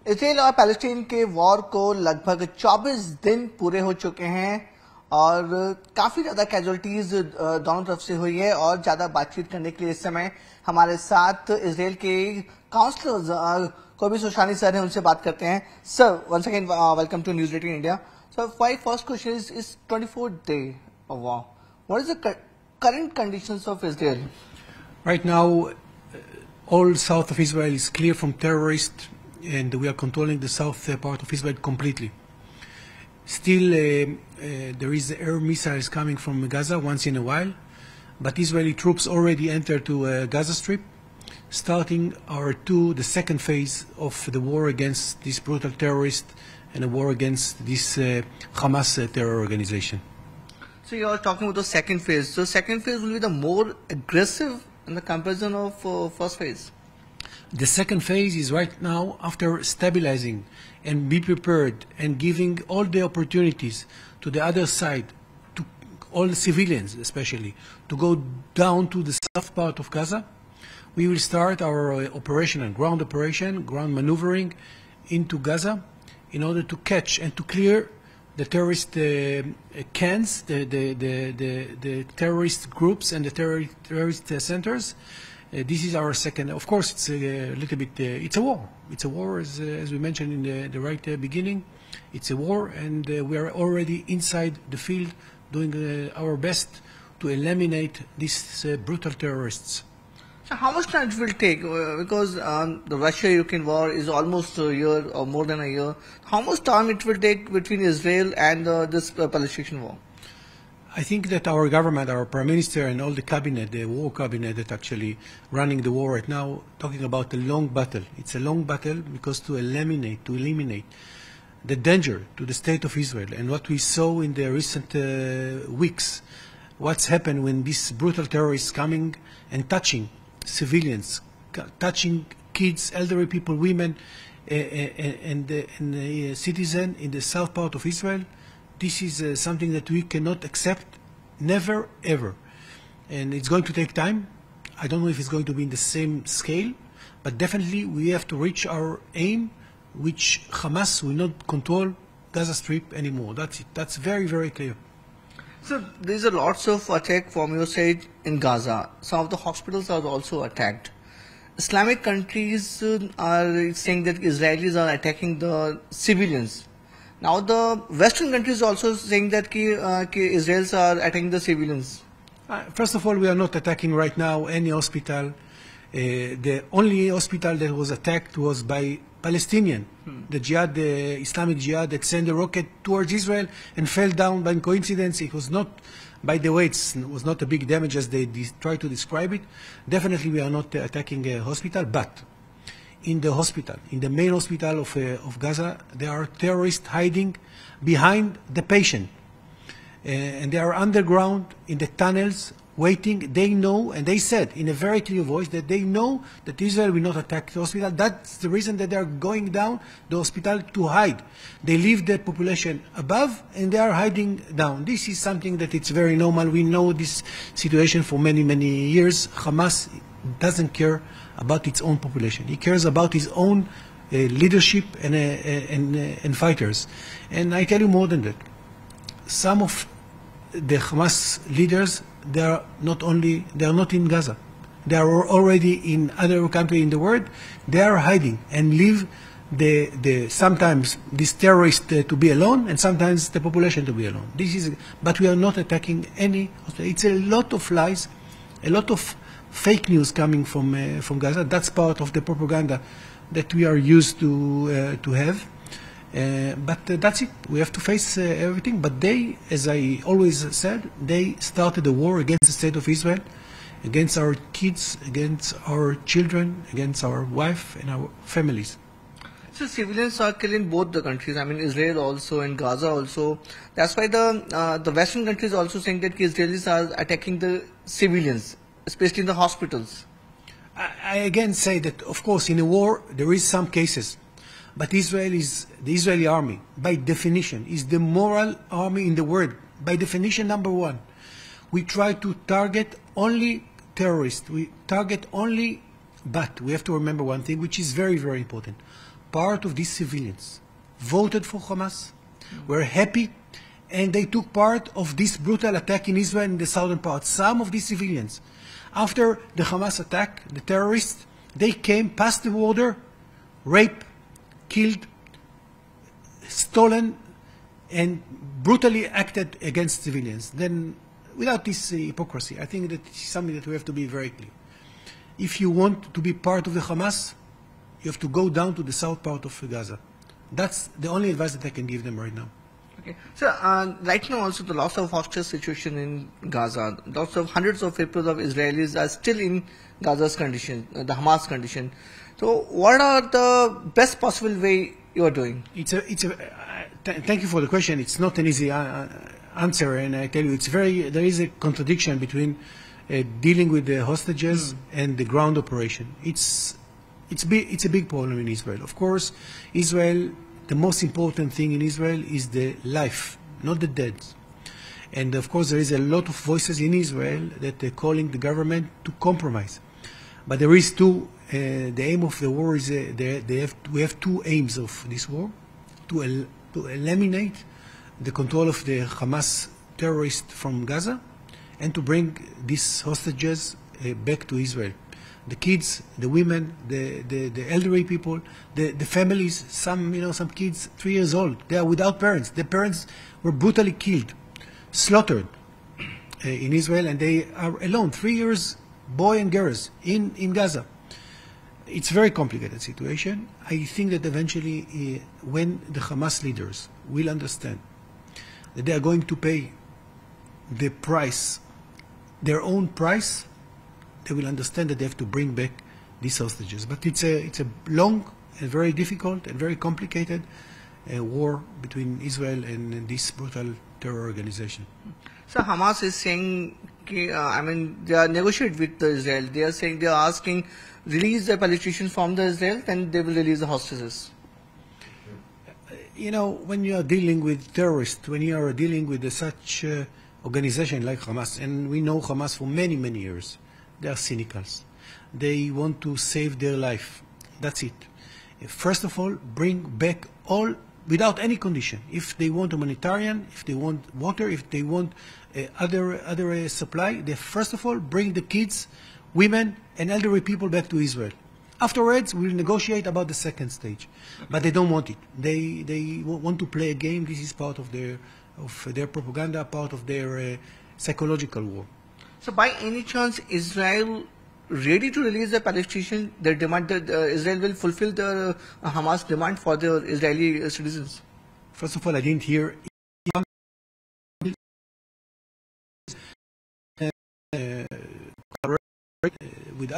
Israel और Palestine के war को लगभग 24 दिन पूरे हो चुके हैं और काफी ज्यादा कैजुअलिटीज दोनों तरफ से हुई है। और ज्यादा बातचीत करने के लिए इस समय हमारे साथ इसराइल के काउंसलर कोई भी सुशानी सर है, उनसे बात करते हैं। Sir, once again welcome to News18 India. So my first question is 24th day of war. What is the current conditions of Israel? Right now, all south of Israel is clear from terrorists, and we are controlling the south part of Israel completely. Still, there is air missiles coming from Gaza once in a while, but Israeli troops already entered to Gaza Strip, starting the second phase of the war against this brutal terrorist and a war against this Hamas terror organization. So you are talking about the second phase. So second phase will be the more aggressive in the comparison of first phase. The second phase is right now, after stabilizing and be prepared and giving all the opportunities to the other side, to all the civilians especially, to go down to the south part of Gaza. We will start our ground maneuvering into Gaza in order to catch and to clear the terrorist camps, the terrorist groups and the terrorist centers. This is our second. Of course, it's a little bit. It's a war. It's a war, as we mentioned in the right beginning. It's a war, and we are already inside the field, doing our best to eliminate these brutal terrorists. So how much time it will take? Because the Russia-Ukraine war is almost a year or more than a year. How much time it will take between Israel and this Palestinian war? I think that our government, our Prime Minister and all the cabinet, the war cabinet that actually running the war right now, talking about a long battle. It's a long battle because to eliminate the danger to the state of Israel and what we saw in the recent weeks, what's happened when these brutal terrorists coming and touching civilians, touching kids, elderly people, women, and citizens in the south part of Israel. This is something that we cannot accept, never, ever. And it's going to take time. I don't know if it's going to be in the same scale, but definitely we have to reach our aim, which Hamas will not control Gaza Strip anymore. That's it. That's very, very clear. So there's a lots of attack from your side in Gaza. Some of the hospitals are also attacked. Islamic countries are saying that Israelis are attacking the civilians. Now the Western countries also saying that Israelis are attacking the civilians. First of all, we are not attacking right now any hospital. The only hospital that was attacked was by Palestinian. The jihad, the Islamic Jihad, that sent a rocket towards Israel and fell down by coincidence. It was not, by the way, it was not a big damage as they try to describe it. Definitely we are not attacking a hospital, but in the hospital, in the main hospital of Gaza, there are terrorists hiding behind the patient. And they are underground in the tunnels waiting. They know, and they said in a very clear voice that they know that Israel will not attack the hospital. That's the reason that they are going down the hospital to hide. They leave the population above and they are hiding down. This is something that it's very normal. We know this situation for many, many years. Hamas doesn't care about its own population. He cares about his own leadership and fighters. And I tell you more than that. Some of the Hamas leaders, they are not in Gaza. They are already in other countries in the world. They are hiding and leave sometimes these terrorists to be alone, and sometimes the population to be alone. But we are not attacking any. It's a lot of lies, a lot of fake news coming from Gaza. That's part of the propaganda that we are used to have. But that's it. We have to face everything. But they, as I always said, they started a war against the state of Israel, against our kids, against our children, against our wife and our families. So civilians are killing both the countries. I mean, Israel also and Gaza also. That's why the Western countries also saying that Israelis are attacking the civilians, especially in the hospitals. I again say that, of course, in a war there is some cases. But the Israeli army, by definition, is the moral army in the world. By definition, number one. We try to target only terrorists. We target only, but we have to remember one thing, which is very, very important. part of these civilians voted for Hamas, were happy, and they took part of this brutal attack in Israel in the southern part. Some of these civilians, after the Hamas attack, the terrorists, they came past the border, raped, killed, stolen, and brutally acted against civilians. Then, without this hypocrisy, I think that it's something that we have to be very clear. If you want to be part of the Hamas, you have to go down to the south part of Gaza. That's the only advice that I can give them right now. Okay. So right now also the loss of hostage situation in Gaza, lots of hundreds of people of Israelis are still in Gaza's condition, the Hamas condition. So what are the best possible way you are doing? Thank you for the question. It's not an easy answer, and I tell you, there is a contradiction between dealing with the hostages and the ground operation. It's a big problem in Israel. Of course, Israel, the most important thing in Israel is the life, not the dead. And of course, there is a lot of voices in Israel that are calling the government to compromise. But there is the aim of the war is, we have two aims of this war: to eliminate the control of the Hamas terrorists from Gaza, and to bring these hostages back to Israel. The kids, the women, the elderly people, the families, some kids 3 years old, they are without parents. Their parents were brutally killed, slaughtered in Israel, and they are alone, 3 years, boy and girls, in Gaza. It's a very complicated situation. I think that eventually when the Hamas leaders will understand that they are going to pay the price, their own price, they will understand that they have to bring back these hostages. But it's a long and very difficult and very complicated war between Israel and this brutal terror organization. So Hamas is saying, they are negotiating with Israel. They are saying, they are asking, release the Palestinians from the Israel, then they will release the hostages. When you are dealing with terrorists, when you are dealing with such organization like Hamas, and we know Hamas for many, many years, they are cynical. They want to save their life. That's it. First of all, bring back all without any condition. If they want humanitarian, if they want water, if they want other supply, they first of all bring the kids, women, and elderly people back to Israel. Afterwards, we'll negotiate about the second stage. But they don't want it. They want to play a game. This is part of their propaganda, part of their psychological war. So by any chance, Israel ready to release the Palestinians? Their demand that Israel will fulfill the Hamas demand for the Israeli citizens? First of all, I didn't hear with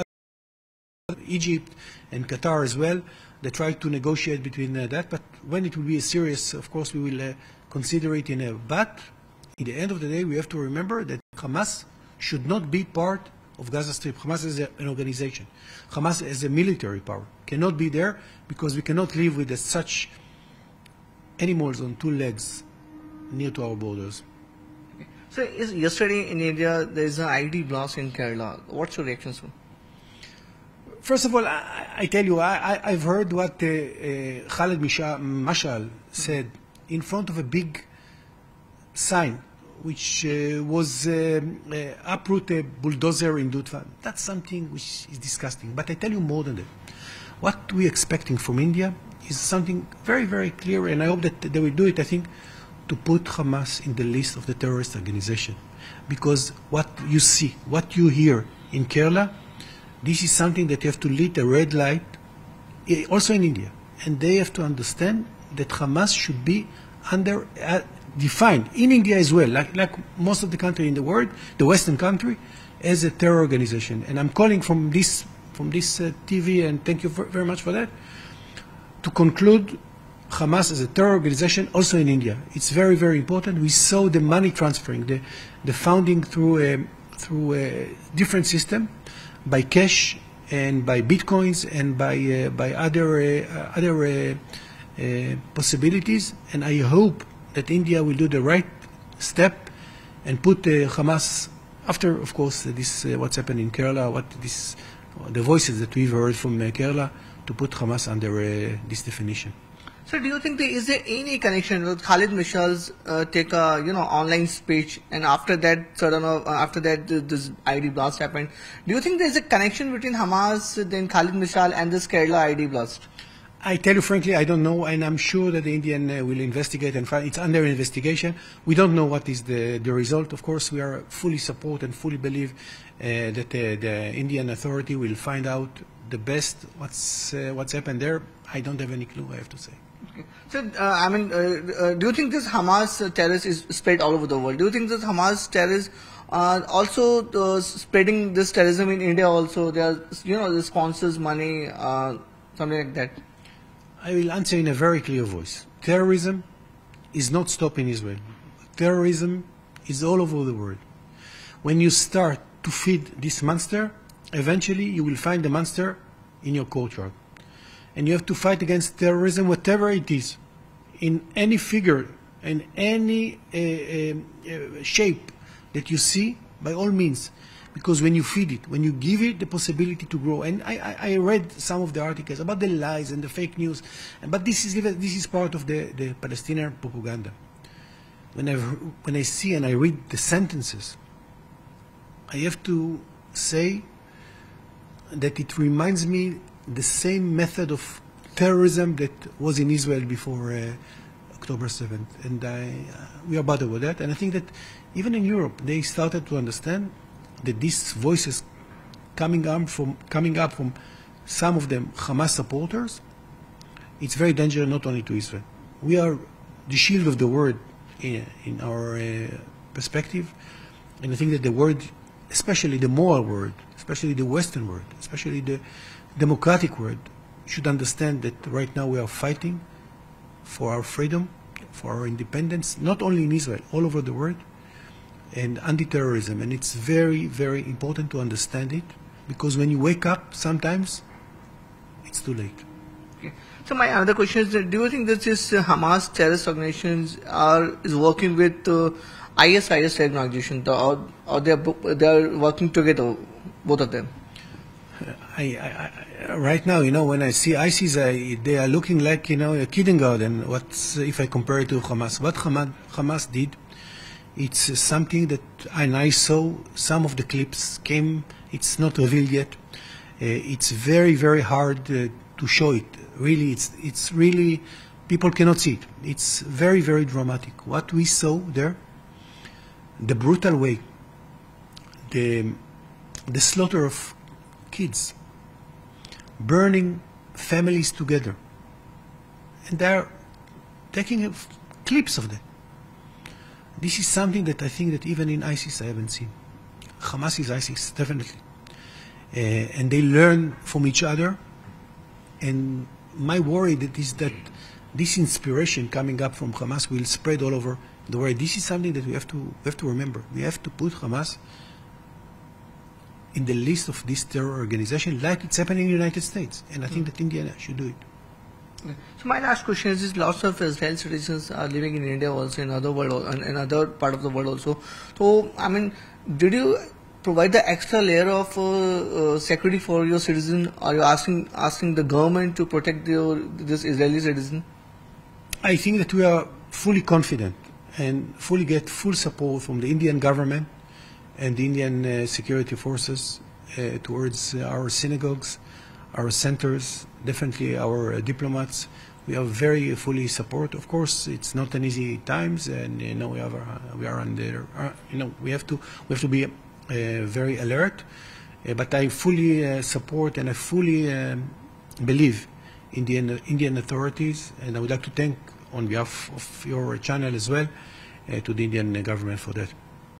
Egypt and Qatar as well. They try to negotiate between that, but when it will be serious, of course, we will consider it but at the end of the day, we have to remember that Hamas should not be part of Gaza Strip. Hamas is an organization. Hamas as a military power cannot be there because we cannot live with such animals on two legs near to our borders. Okay. So yesterday in India, there is an ID blast in Kerala. What's your reaction, sir? First of all, I tell you, I've heard what Khaled Mashal said in front of a big sign which was uproot a bulldozer in Dutfa. That's something which is disgusting. But I tell you more than that. What we're expecting from India is something very, very clear, and I hope that they will do it, I think, to put Hamas in the list of the terrorist organization. Because what you see, what you hear in Kerala, this is something that you have to lit a red light, also in India. And they have to understand that Hamas should be under defined in India as well, like most of the country in the world, the Western country, as a terror organization. And I'm calling from this TV, and thank you very much for that, to conclude Hamas as a terror organization also in India. It's very, very important. We saw the money transferring, the funding through a different system, by cash and by bitcoins and by other possibilities. And I hope that India will do the right step and put Hamas, after, of course, this what's happened in Kerala, the voices that we've heard from Kerala, to put Hamas under this definition. So do you think is there any connection with Khalid Mishal's take a online speech, and after that this ID blast happened? Do you think there is a connection between Hamas, then Khalid Mishal, and this Kerala ID blast? I tell you frankly, I don't know, and I'm sure that the Indian will investigate and find it's under investigation. We don't know what is the result. Of course, we are fully support and fully believe that the Indian authority will find out the best what's happened there. I don't have any clue, I have to say. Okay. So, do you think this Hamas terrorist is spread all over the world? Do you think this Hamas terrorist also spreading this terrorism in India also? There are, the sponsors, money, something like that. I will answer in a very clear voice. Terrorism is not stopping Israel. Terrorism is all over the world. When you start to feed this monster, eventually you will find the monster in your courtyard. And you have to fight against terrorism, whatever it is, in any figure, in any shape that you see, by all means. Because when you feed it, when you give it the possibility to grow, and I read some of the articles about the lies and the fake news, but this is part of the Palestinian propaganda. When I see and I read the sentences, I have to say that it reminds me the same method of terrorism that was in Israel before October 7th, and we are bothered with that. And I think that even in Europe, they started to understand that these voices coming up from some of them Hamas supporters, it's very dangerous not only to Israel. We are the shield of the world in our perspective, and I think that the world, especially the moral world, especially the Western world, especially the democratic world, should understand that right now we are fighting for our freedom, for our independence, not only in Israel, all over the world, and anti-terrorism. And it's very, very important to understand it, because when you wake up, sometimes it's too late. Okay. So my other question is, do you think that this Hamas terrorist organizations is working with ISIS organization, or they are working together, both of them? Right now, when I see ISIS, they are looking like, a kindergarten. What's if I compare it to Hamas? What Hamas did, it's something that, and I saw some of the clips came, it's not revealed yet. It's very, very hard to show it. Really, it's really, people cannot see it. It's very, very dramatic. What we saw there, the brutal way, the slaughter of kids, burning families together, and they're taking clips of that. This is something that I think that even in ISIS I haven't seen. Hamas is ISIS, definitely. And they learn from each other. And my worry is that this inspiration coming up from Hamas will spread all over the world. This is something that we have to remember. We have to put Hamas in the list of this terror organization, like it's happening in the United States. And I think that India should do it. So my last question is, lots of Israeli citizens are living in India also, in other part of the world also. So, did you provide the extra layer of security for your citizen? Are you asking the government to protect this Israeli citizen? I think that we are fully confident and fully get full support from the Indian government and the Indian security forces towards our synagogues, our centers, definitely our diplomats. We are very fully support. Of course, it's not an easy times, and we are under. We have to be very alert. But I fully support and I fully believe in the Indian authorities, and I would like to thank on behalf of your channel as well to the Indian government for that.